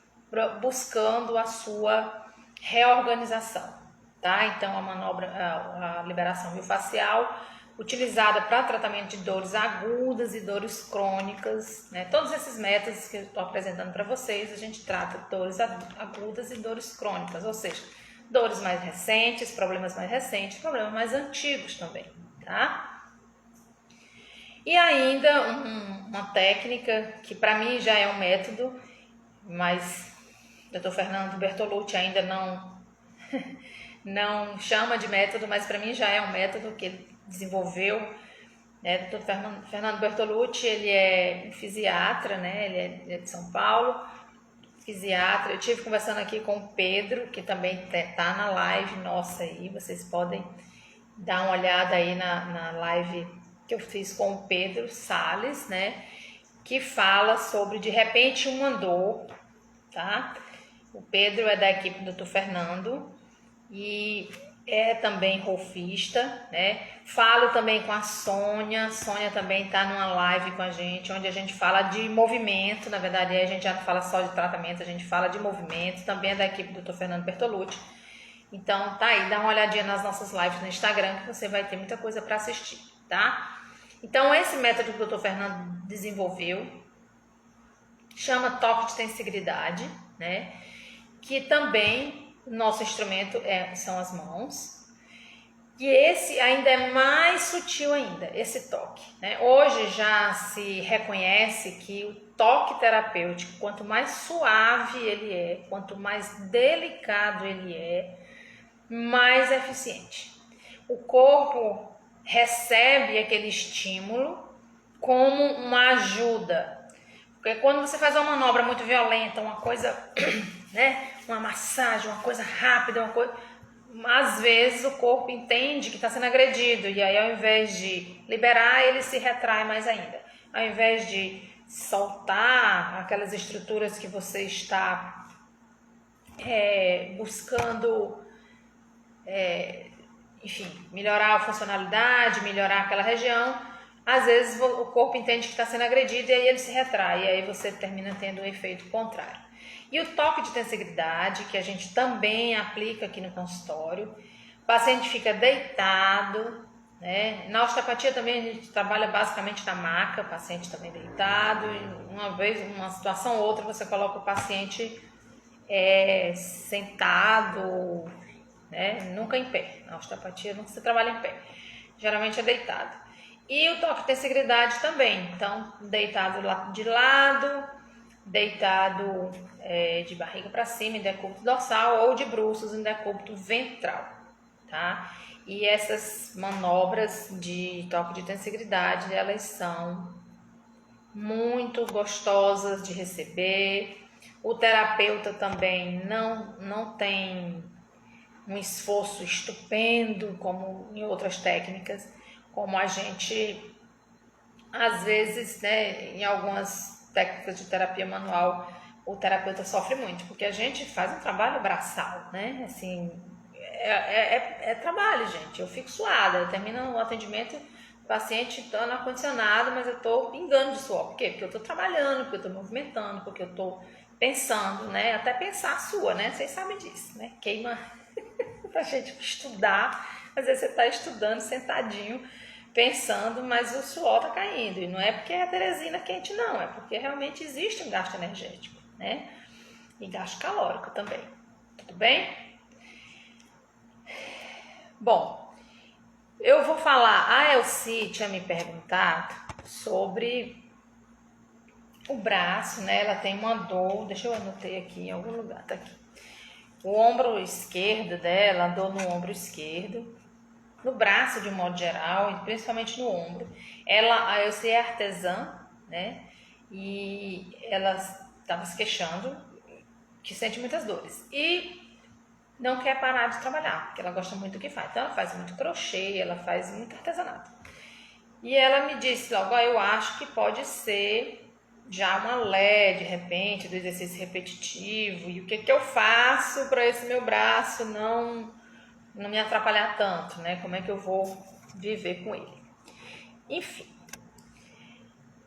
buscando a sua reorganização. Tá? Então a liberação miofascial utilizada para tratamento de dores agudas e dores crônicas, né? Todos esses métodos que eu estou apresentando para vocês, a gente trata de dores agudas e dores crônicas, ou seja, dores mais recentes, problemas mais antigos também, tá? E ainda uma técnica que para mim já é um método, mas o Dr. Fernando Bertolucci ainda não chama de método, mas para mim já é um método que ele desenvolveu, né? O Dr. Fernando Bertolucci, ele é fisiatra, né? Ele é de São Paulo, fisiatra. Eu estive conversando aqui com o Pedro, que também está na live nossa aí, vocês podem dar uma olhada aí na live que eu fiz com o Pedro Salles, né? Que fala sobre, de repente, uma dor, tá? O Pedro é da equipe do Dr. Fernando e é também rolfista, né? Falo também com a Sônia. Sônia também está numa live com a gente, onde a gente fala de movimento. Na verdade, a gente já não fala só de tratamento, a gente fala de movimento. Também é da equipe do Dr. Fernando Bertolucci. Então, tá aí, dá uma olhadinha nas nossas lives no Instagram, que você vai ter muita coisa para assistir, tá? Então, esse método que o Dr. Fernando desenvolveu chama toque de tensibilidade, né? Que também nosso instrumento são as mãos. E esse ainda é mais sutil ainda, esse toque, né? Hoje já se reconhece que o toque terapêutico, quanto mais suave ele é, quanto mais delicado ele é, mais eficiente. O corpo recebe aquele estímulo como uma ajuda. Porque quando você faz uma manobra muito violenta, uma coisa, né, uma massagem, uma coisa rápida, uma coisa, às vezes o corpo entende que está sendo agredido e aí ao invés de liberar, ele se retrai mais ainda. Ao invés de soltar aquelas estruturas que você está buscando, enfim, melhorar a funcionalidade, melhorar aquela região, às vezes o corpo entende que está sendo agredido e aí ele se retrai, e aí você termina tendo um efeito contrário. E o toque de tensibilidade, que a gente também aplica aqui no consultório, o paciente fica deitado, né? Na osteopatia também a gente trabalha basicamente na maca, o paciente também deitado, e uma vez, uma situação ou outra, você coloca o paciente sentado, né? Nunca em pé. Na osteopatia não se trabalha em pé, geralmente é deitado. E o toque de tensibilidade também, então deitado de lado, deitado de barriga para cima em decúbito dorsal ou de bruços em decúbito ventral, tá? E essas manobras de toque de tensibilidade, elas são muito gostosas de receber. O terapeuta também não tem um esforço estupendo como em outras técnicas, como a gente às vezes, né, em algumas técnicas de terapia manual, o terapeuta sofre muito, porque a gente faz um trabalho braçal, né? Assim, é trabalho, gente. Eu fico suada, eu termino o atendimento, o paciente está no ar-condicionado, mas eu estou pingando de suor. Por quê? Porque eu estou trabalhando, porque eu estou movimentando, porque eu estou pensando, né? Até pensar a sua, né? Vocês sabem disso, né? Queima pra gente estudar. Às vezes você está estudando sentadinho, pensando, mas o suor tá caindo. E não é porque é a Teresina quente, não. É porque realmente existe um gasto energético, né? E gasto calórico também. Tudo bem? Bom, eu vou falar. A Elci tinha me perguntado sobre o braço, né? Ela tem uma dor. Deixa eu anotar aqui em algum lugar. Tá aqui. O ombro esquerdo dela, dor no ombro esquerdo, no braço de um modo geral, e principalmente no ombro. A Elci é artesã, né? E ela estava se queixando que sente muitas dores e não quer parar de trabalhar, porque ela gosta muito do que faz. Então ela faz muito crochê, ela faz muito artesanato. E ela me disse logo, eu acho que pode ser já uma lé, de repente, do exercício repetitivo, e o que eu faço para esse meu braço não me atrapalhar tanto, né? Como é que eu vou viver com ele? Enfim.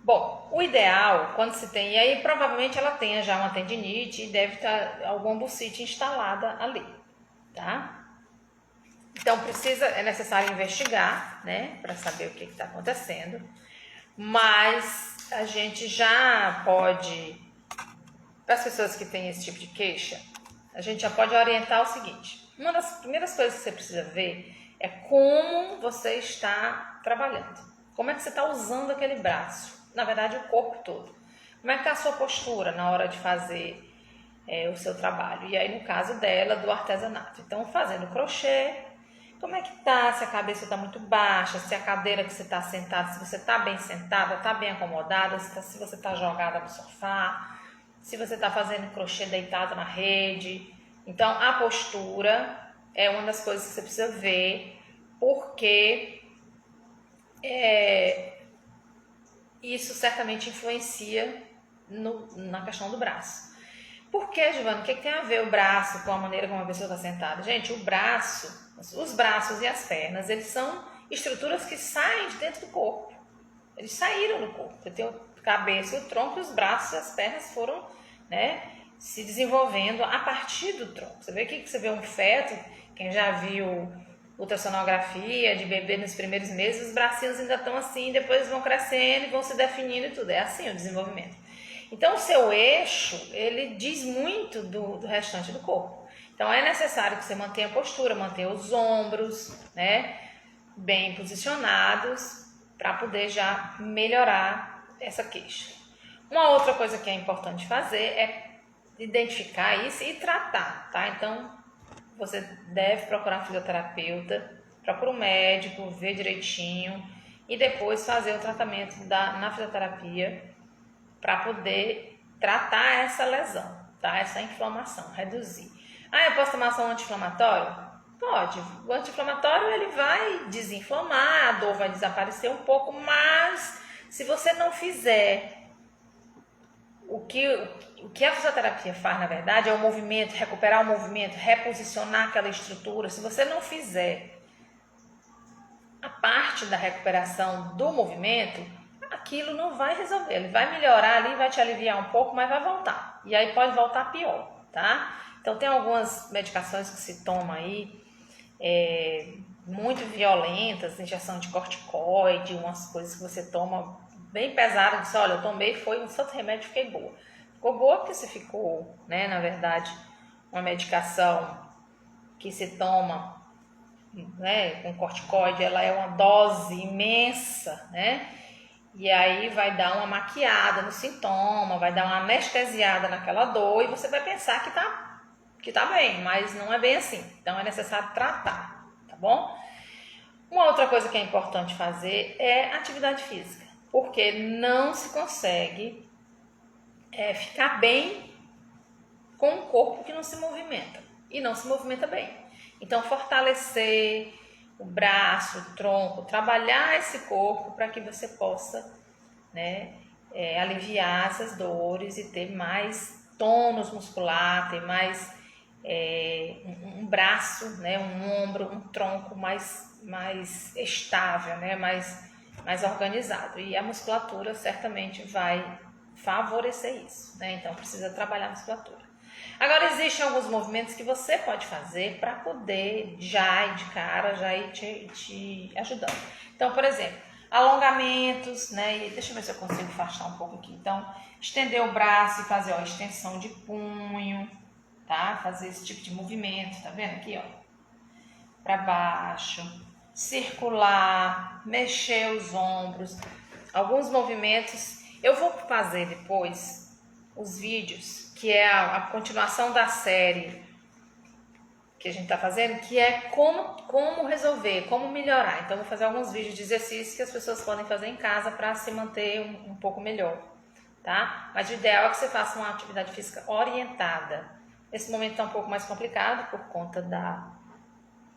Bom, o ideal, quando se tem, e aí provavelmente ela tenha já uma tendinite e deve estar alguma bursite instalada ali, tá? Então é necessário investigar, né? Para saber o que está acontecendo, mas a gente já pode, para as pessoas que têm esse tipo de queixa, a gente já pode orientar o seguinte: uma das primeiras coisas que você precisa ver é como você está trabalhando, como é que você está usando aquele braço, na verdade o corpo todo, como é que está a sua postura na hora de fazer o seu trabalho, e aí no caso dela, do artesanato. Então, fazendo crochê, como é que tá, se a cabeça está muito baixa, se a cadeira que você está sentada, se você está bem sentada, está bem acomodada, se você está jogada no sofá, se você está fazendo crochê deitado na rede. Então, a postura é uma das coisas que você precisa ver, porque isso certamente influencia na questão do braço. Por que, Giovana? O que tem a ver o braço com a maneira como a pessoa está sentada? Gente, o braço, os braços e as pernas, eles são estruturas que saem de dentro do corpo. Eles saíram do corpo. Você tem a cabeça, o tronco, os braços e as pernas foram, né, se desenvolvendo a partir do tronco. Você vê aqui que você vê um feto, quem já viu ultrassonografia de bebê nos primeiros meses, os bracinhos ainda estão assim, depois vão crescendo e vão se definindo e tudo. É assim o desenvolvimento. Então, o seu eixo, ele diz muito do restante do corpo. Então, é necessário que você mantenha a postura, mantenha os ombros, né, bem posicionados, para poder já melhorar essa queixa. Uma outra coisa que é importante fazer é identificar isso e tratar, tá? Então, você deve procurar um fisioterapeuta, procura um médico, ver direitinho e depois fazer o tratamento na fisioterapia para poder tratar essa lesão, tá? Essa inflamação, reduzir. Ah, eu posso tomar só um anti-inflamatório? Pode. O anti-inflamatório ele vai desinflamar, a dor vai desaparecer um pouco, mas se você não fizer o que a fisioterapia faz, na verdade, é o movimento, recuperar o movimento, reposicionar aquela estrutura. Se você não fizer a parte da recuperação do movimento, aquilo não vai resolver. Ele vai melhorar ali, vai te aliviar um pouco, mas vai voltar. E aí pode voltar pior, tá? Então tem algumas medicações que se toma aí, muito violentas, injeção de corticoide, umas coisas que você toma bem pesadas, diz, olha, eu tomei, foi um santo remédio, fiquei boa. Ficou boa porque você ficou, né, na verdade, uma medicação que se toma, né, com corticoide, ela é uma dose imensa, né, e aí vai dar uma maquiada no sintoma, vai dar uma anestesiada naquela dor e você vai pensar que tá bem, mas não é bem assim. Então é necessário tratar, tá bom? Uma outra coisa que é importante fazer é atividade física, porque não se consegue ficar bem com um corpo que não se movimenta e não se movimenta bem. Então fortalecer o braço, o tronco, trabalhar esse corpo para que você possa, né, aliviar essas dores e ter mais tônus muscular, ter mais um braço, né, um ombro, um tronco mais estável, né, mais organizado. E a musculatura certamente vai favorecer isso, né? Então precisa trabalhar a musculatura. Agora existem alguns movimentos que você pode fazer para poder já ir de cara, já ir te ajudando. Então, por exemplo, alongamentos, né? E deixa eu ver se eu consigo afastar um pouco aqui. Então, estender o braço e fazer, extensão de punho, tá? Fazer esse tipo de movimento, tá vendo aqui, ó? Para baixo, circular, mexer os ombros. Alguns movimentos, eu vou fazer depois os vídeos, que é a continuação da série que a gente está fazendo, que é como resolver, como melhorar. Então, eu vou fazer alguns vídeos de exercícios que as pessoas podem fazer em casa para se manter um pouco melhor, tá? Mas o ideal é que você faça uma atividade física orientada. Esse momento está um pouco mais complicado por conta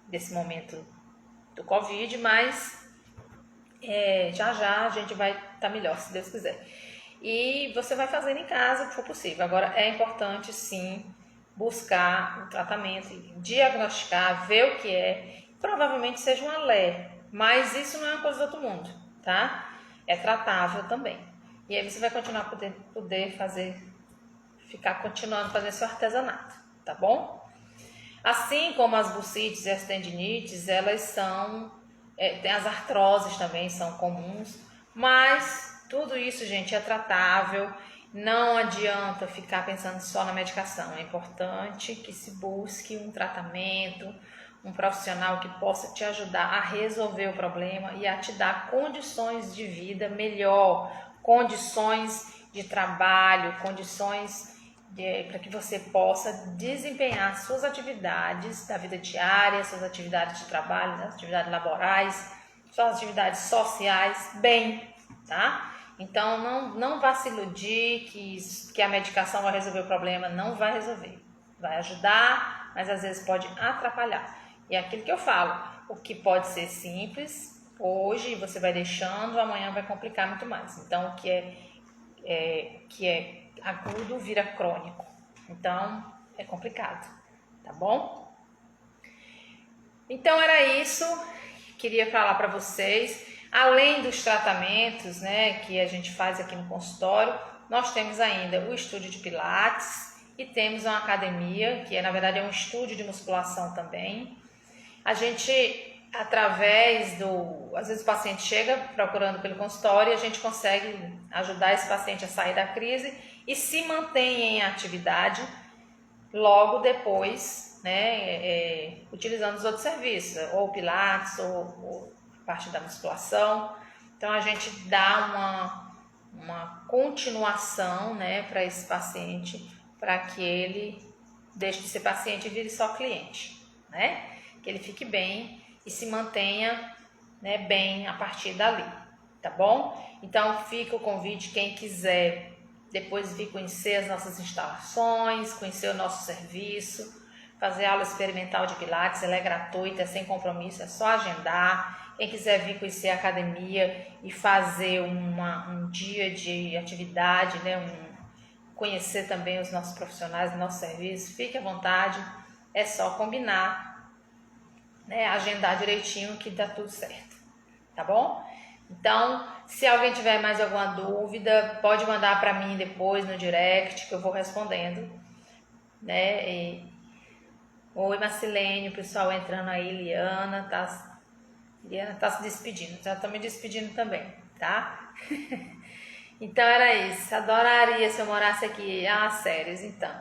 desse momento do Covid, mas já a gente vai estar melhor, se Deus quiser. E você vai fazendo em casa o que for possível. Agora, é importante, sim, buscar um tratamento, diagnosticar, ver o que é. Provavelmente seja um alérgico, mas isso não é uma coisa do outro mundo, tá? É tratável também. E aí você vai continuar poder continuando fazendo seu artesanato, tá bom? Assim como as bursites e as tendinites, elas são... tem as artroses também, são comuns, mas... tudo isso, gente, é tratável, não adianta ficar pensando só na medicação. É importante que se busque um tratamento, um profissional que possa te ajudar a resolver o problema e a te dar condições de vida melhor, condições de trabalho, condições para que você possa desempenhar suas atividades da vida diária, suas atividades de trabalho, suas atividades laborais, suas atividades sociais bem, tá? Então, não vá se iludir que a medicação vai resolver o problema. Não vai resolver. Vai ajudar, mas às vezes pode atrapalhar. E é aquilo que eu falo, o que pode ser simples, hoje você vai deixando, amanhã vai complicar muito mais. Então, o que é agudo vira crônico, Então, é complicado, tá bom? Então, era isso que queria falar para vocês. Além dos tratamentos, né, que a gente faz aqui no consultório, nós temos ainda o estúdio de Pilates e temos uma academia, que na verdade é um estúdio de musculação também. A gente, através às vezes o paciente chega procurando pelo consultório e a gente consegue ajudar esse paciente a sair da crise e se mantém em atividade logo depois, né, utilizando os outros serviços, ou Pilates, ou parte da musculação. Então a gente dá uma continuação, né, para esse paciente, para que ele deixe de ser paciente e vire só cliente, né? Que ele fique bem e se mantenha, né, bem a partir dali, tá bom? Então fica o convite, quem quiser depois vir conhecer as nossas instalações, conhecer o nosso serviço, fazer aula experimental de Pilates, ela é gratuita, é sem compromisso, é só agendar. Quem quiser vir conhecer a academia e fazer um dia de atividade, né, conhecer também os nossos profissionais, o nosso serviço, fique à vontade, é só combinar, né, agendar direitinho que dá tudo certo, tá bom? Então, se alguém tiver mais alguma dúvida, pode mandar para mim depois no direct que eu vou respondendo, né? Oi, Marcilene, o pessoal entrando aí, Liana tá se despedindo, já tô me despedindo também, tá? Então era isso, adoraria se eu morasse aqui, séries, então.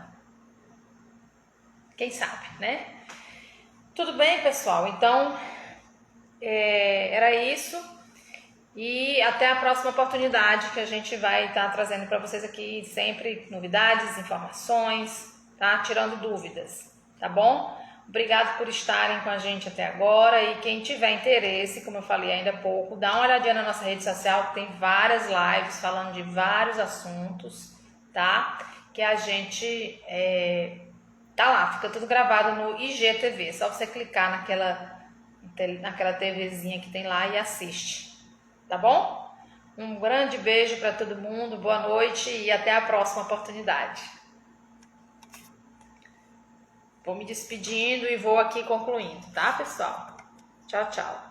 Quem sabe, né? Tudo bem, pessoal, então era isso. E até a próxima oportunidade que a gente vai estar trazendo para vocês aqui sempre novidades, informações, tá? Tirando dúvidas, tá bom? Obrigado por estarem com a gente até agora e quem tiver interesse, como eu falei ainda há pouco, dá uma olhadinha na nossa rede social, tem várias lives falando de vários assuntos, tá? Que a gente tá lá, fica tudo gravado no IGTV, só você clicar naquela TVzinha que tem lá e assiste. Tá bom? Um grande beijo para todo mundo, boa noite e até a próxima oportunidade. Vou me despedindo e vou aqui concluindo, tá, pessoal? Tchau, tchau.